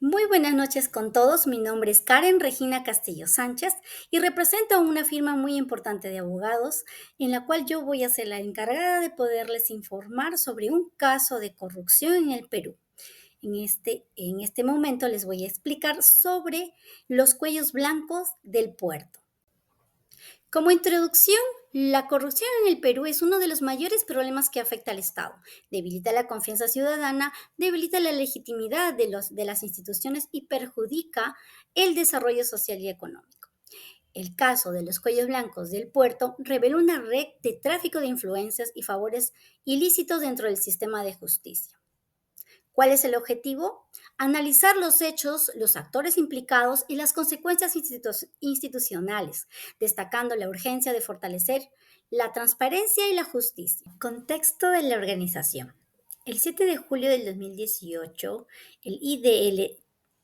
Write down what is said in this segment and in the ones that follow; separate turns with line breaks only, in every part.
Muy buenas noches con todos. Mi nombre es Karen Regina Castillo Sánchez y represento a una firma muy importante de abogados en la cual yo voy a ser la encargada de poderles informar sobre un caso de corrupción en el Perú. En este momento les voy a explicar sobre los cuellos blancos del puerto. Como introducción, la corrupción en el Perú es uno de los mayores problemas que afecta al Estado. Debilita la confianza ciudadana, debilita la legitimidad de las instituciones y perjudica el desarrollo social y económico. El caso de los cuellos blancos del puerto reveló una red de tráfico de influencias y favores ilícitos dentro del sistema de justicia. ¿Cuál es el objetivo? Analizar los hechos, los actores implicados y las consecuencias institucionales, destacando la urgencia de fortalecer la transparencia y la justicia. Contexto de la organización. El 7 de julio del 2018, el IDL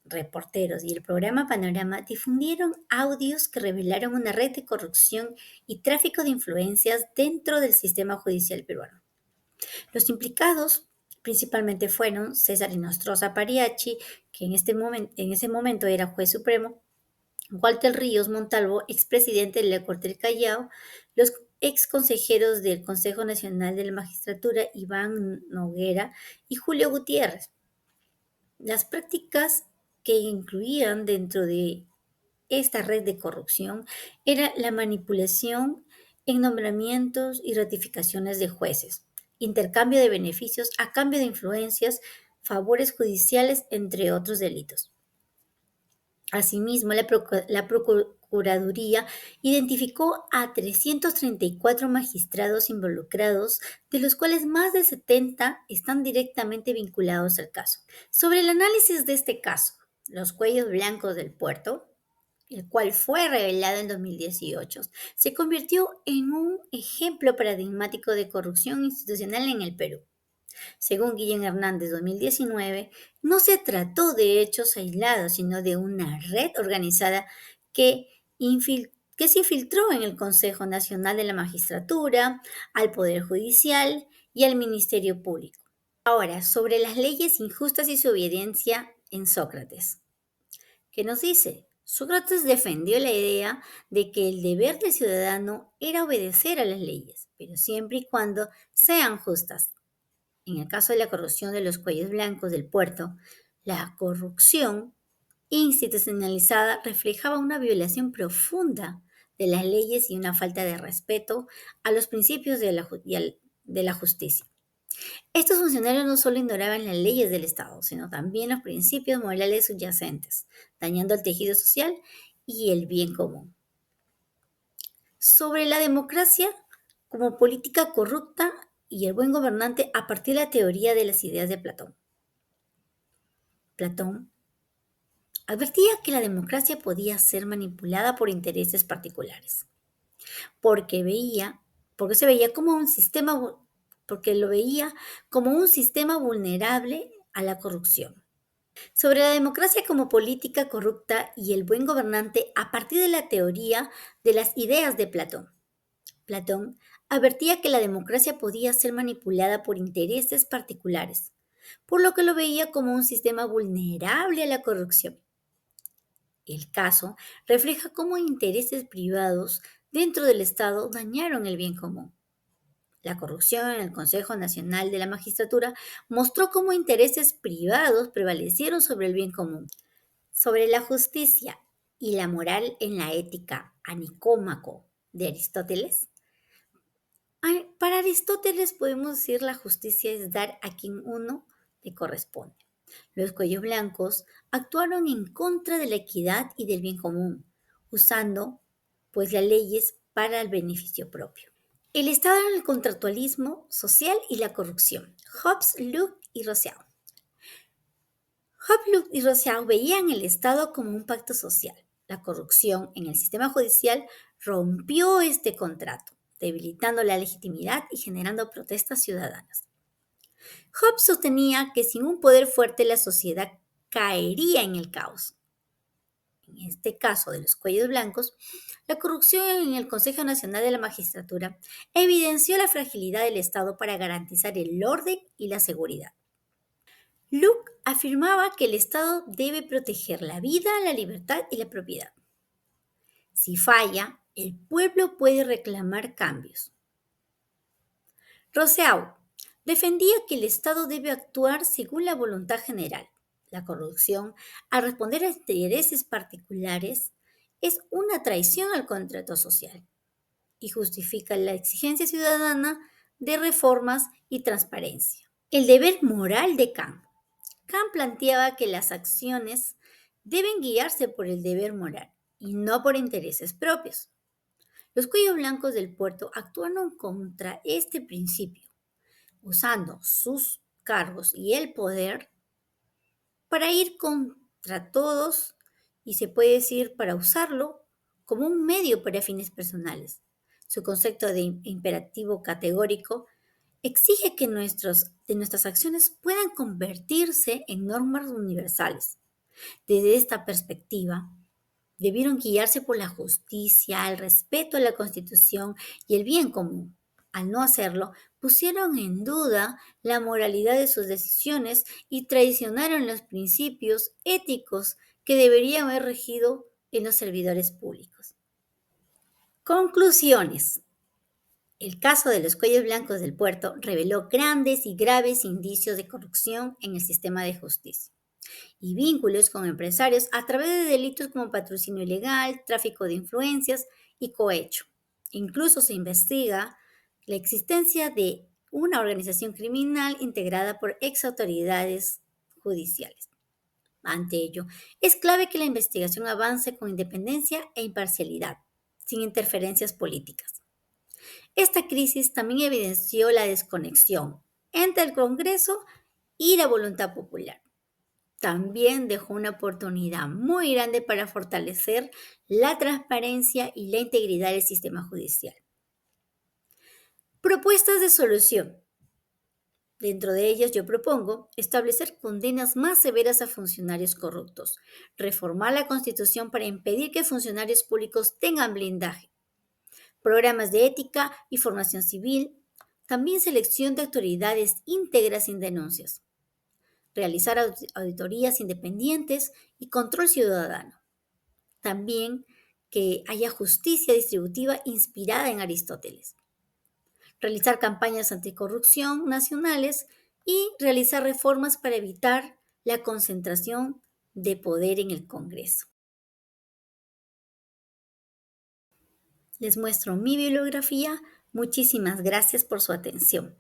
Reporteros y el programa Panorama difundieron audios que revelaron una red de corrupción y tráfico de influencias dentro del sistema judicial peruano. Los implicados principalmente fueron César Inostroza Pariachi, que en ese momento era juez supremo, Walter Ríos Montalvo, expresidente de la Corte del Callao, los ex consejeros del Consejo Nacional de la Magistratura, Iván Noguera y Julio Gutiérrez. Las prácticas que incluían dentro de esta red de corrupción era la manipulación en nombramientos y ratificaciones de jueces, intercambio de beneficios a cambio de influencias, favores judiciales, entre otros delitos. Asimismo, la Procuraduría identificó a 334 magistrados involucrados, de los cuales más de 70 están directamente vinculados al caso. Sobre el análisis de este caso, los cuellos blancos del puerto, el cual fue revelado en 2018, se convirtió en un ejemplo paradigmático de corrupción institucional en el Perú. Según Guillén Hernández 2019, no se trató de hechos aislados, sino de una red organizada que, que se infiltró en el Consejo Nacional de la Magistratura, al Poder Judicial y al Ministerio Público. Ahora, sobre las leyes injustas y su obediencia en Sócrates. ¿Qué nos dice? Sócrates defendió la idea de que el deber del ciudadano era obedecer a las leyes, pero siempre y cuando sean justas. En el caso de la corrupción de los cuellos blancos del puerto, la corrupción institucionalizada reflejaba una violación profunda de las leyes y una falta de respeto a los principios de la justicia. Estos funcionarios no solo ignoraban las leyes del Estado, sino también los principios morales subyacentes, dañando el tejido social y el bien común. Sobre la democracia como política corrupta y el buen gobernante a partir de la teoría de las ideas de Platón. Platón advertía que la democracia podía ser manipulada por intereses particulares, porque veía, porque se veía como un sistema, porque lo veía como un sistema vulnerable a la corrupción. Sobre la democracia como política corrupta y el buen gobernante a partir de la teoría de las ideas de Platón. Platón advertía que la democracia podía ser manipulada por intereses particulares, por lo que lo veía como un sistema vulnerable a la corrupción. El caso refleja cómo intereses privados dentro del Estado dañaron el bien común. La corrupción en el Consejo Nacional de la Magistratura mostró cómo intereses privados prevalecieron sobre el bien común. Sobre la justicia y la moral en la ética a Nicómaco de Aristóteles. Para Aristóteles podemos decir la justicia es dar a quien uno le corresponde. Los cuellos blancos actuaron en contra de la equidad y del bien común, usando pues las leyes para el beneficio propio. El Estado en el contractualismo social y la corrupción. Hobbes, Locke y Rousseau. Hobbes, Locke y Rousseau veían el Estado como un pacto social. La corrupción en el sistema judicial rompió este contrato, debilitando la legitimidad y generando protestas ciudadanas. Hobbes sostenía que sin un poder fuerte la sociedad caería en el caos. En este caso de los cuellos blancos, la corrupción en el Consejo Nacional de la Magistratura evidenció la fragilidad del Estado para garantizar el orden y la seguridad. Locke afirmaba que el Estado debe proteger la vida, la libertad y la propiedad. Si falla, el pueblo puede reclamar cambios. Rousseau defendía que el Estado debe actuar según la voluntad general. La corrupción, al responder a intereses particulares, es una traición al contrato social y justifica la exigencia ciudadana de reformas y transparencia. El deber moral de Kant. Kant planteaba que las acciones deben guiarse por el deber moral y no por intereses propios. Los cuellos blancos del puerto actuaron contra este principio, usando sus cargos y el poder para ir contra todos y se puede decir para usarlo como un medio para fines personales. Su concepto de imperativo categórico exige que de nuestras acciones puedan convertirse en normas universales. Desde esta perspectiva, debieron guiarse por la justicia, el respeto a la Constitución y el bien común. Al no hacerlo, pusieron en duda la moralidad de sus decisiones y traicionaron los principios éticos que deberían haber regido en los servidores públicos. Conclusiones. El caso de los cuellos blancos del puerto reveló grandes y graves indicios de corrupción en el sistema de justicia y vínculos con empresarios a través de delitos como patrocinio ilegal, tráfico de influencias y cohecho. Incluso se investiga la existencia de una organización criminal integrada por ex autoridades judiciales. Ante ello, es clave que la investigación avance con independencia e imparcialidad, sin interferencias políticas. Esta crisis también evidenció la desconexión entre el Congreso y la voluntad popular. También dejó una oportunidad muy grande para fortalecer la transparencia y la integridad del sistema judicial. Propuestas de solución. Dentro de ellas yo propongo establecer condenas más severas a funcionarios corruptos, reformar la Constitución para impedir que funcionarios públicos tengan blindaje, programas de ética y formación civil, también selección de autoridades íntegras sin denuncias, realizar auditorías independientes y control ciudadano. También que haya justicia distributiva inspirada en Aristóteles. Realizar campañas anticorrupción nacionales y realizar reformas para evitar la concentración de poder en el Congreso. Les muestro mi bibliografía. Muchísimas gracias por su atención.